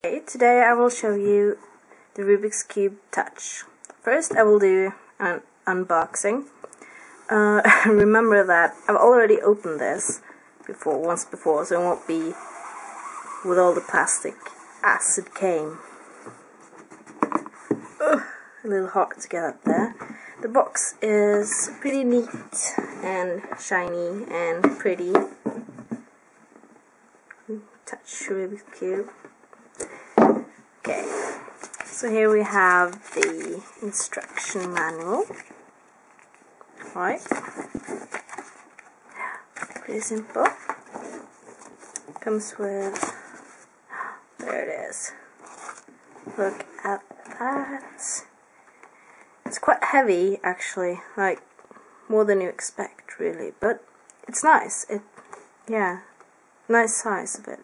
Okay, today I will show you the Rubik's Cube Touch. First I will do an unboxing. Remember that I've already opened this once before, so it won't be with all the plastic as it came. A little hard to get up there. The box is pretty neat and shiny and pretty. Touch Rubik's Cube. Okay, so here we have the instruction manual. Right, pretty simple. Comes with, there it is. Look at that. It's quite heavy actually, like more than you expect really, but it's nice. Nice size of it.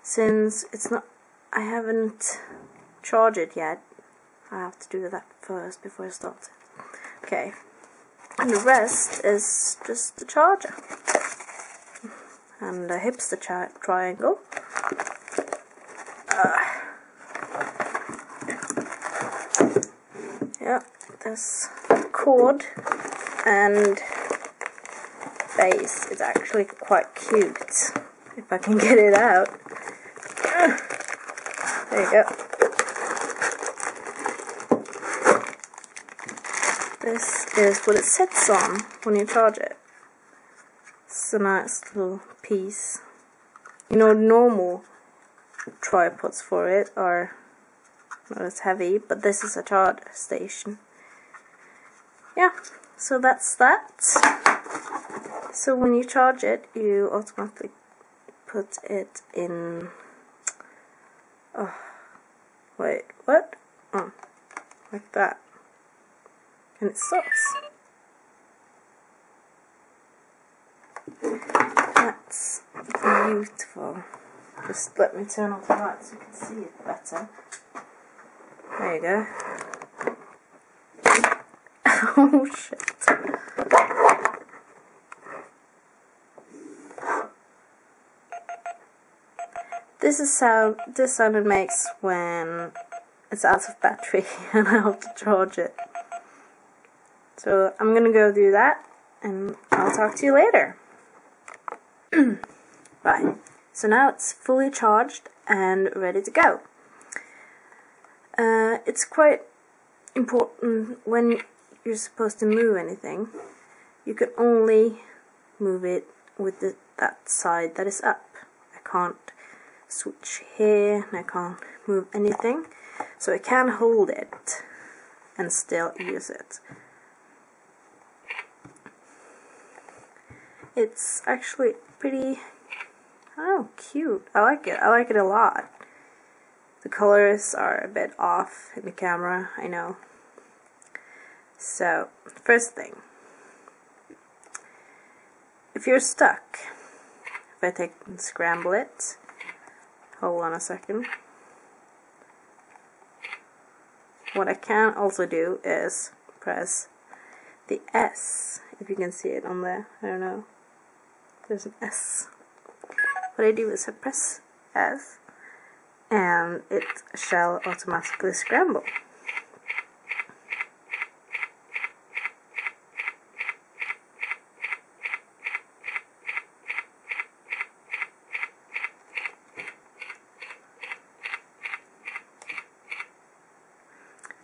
Since it's not, I haven't charged it yet. I have to do that first before I start it. Okay, and the rest is just the charger and the hipster triangle. Yeah, this cord and base is actually quite cute. If I can get it out. There you go. This is what it sits on when you charge it. It's a nice little piece. You know, normal tripods for it are not as heavy, but this is a charge station. Yeah, so that's that. So when you charge it, you automatically put it in. Oh, wait, what? Oh, like that. And it stops. That's beautiful. Just let me turn off the light so you can see it better. There you go. Oh shit. This sound it makes when it's out of battery and I have to charge it. So I'm gonna go do that and I'll talk to you later. Right, so now it's fully charged and ready to go. It's quite important when you're supposed to move anything. You can only move it with that side that is up. I can't switch here, and I can't move anything, so I can hold it and still use it. It's actually pretty, cute. I like it a lot. The colors are a bit off in the camera, I know. So, first thing, if you're stuck, if I take and scramble it, hold on a second. What I can also do is press the S, if you can see it on there. I don't know. There's an S. What I do is I press S and it shall automatically scramble.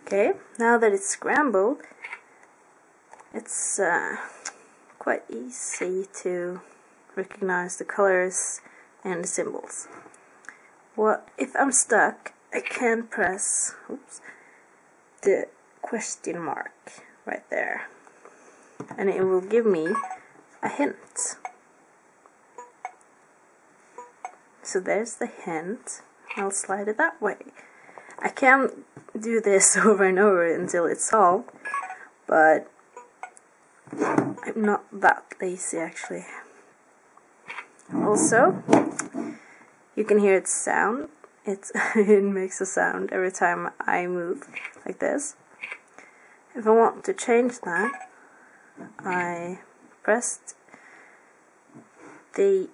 Okay, now that it's scrambled, it's quite easy to recognize the colors and the symbols. If I'm stuck, I can press the question mark right there, and it will give me a hint. So there's the hint. I'll slide it that way. I can do this over and over until it's solved, but I'm not that lazy actually. Also, you can hear its sound. It makes a sound every time I move like this. If I want to change that, I pressed the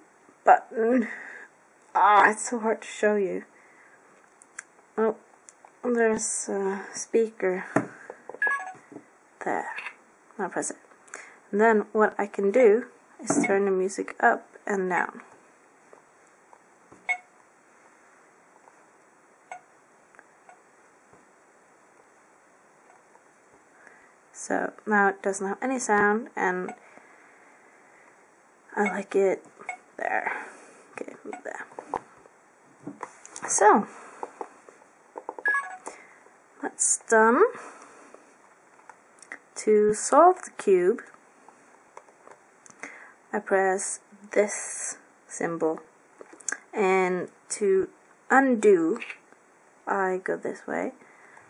button it's so hard to show you. Oh, there's a speaker there. Now press it. And then what I can do is turn the music up and down. So now it doesn't have any sound, and I like it there. Okay, move there. So that's done. To solve the cube, I press this symbol, and to undo, I go this way,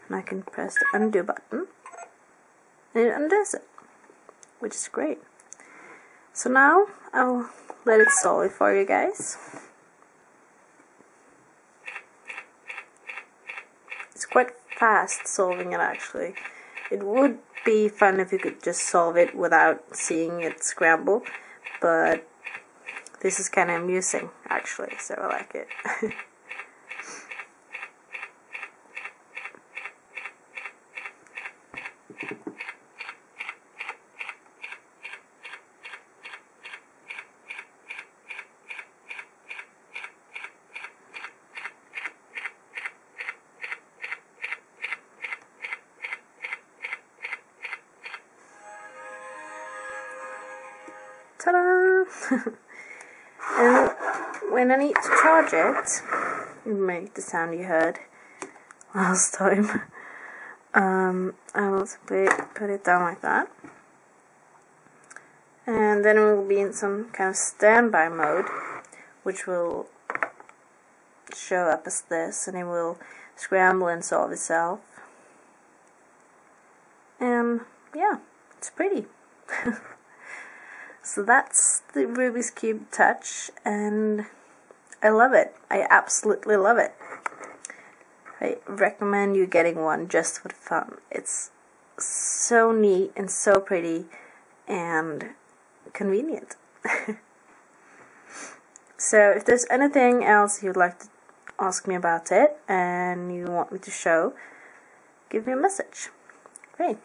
and I can press the undo button, and it undoes it, which is great. So now I'll let it solve it for you guys. It's quite fast solving it, actually. It would be fun if you could just solve it without seeing it scramble, but this is kind of amusing, actually, so I like it. Ta-da! And when I need to charge it, you make the sound you heard last time. I will simply put it down like that, and then it will be in some kind of standby mode, which will show up as this, and it will scramble and solve itself. And yeah, it's pretty. So that's the Rubik's Cube Touch, and I love it. I absolutely love it. I recommend you getting one just for the fun. It's so neat and so pretty and convenient. So if there's anything else you'd like to ask me about it and you want me to show, give me a message. Great.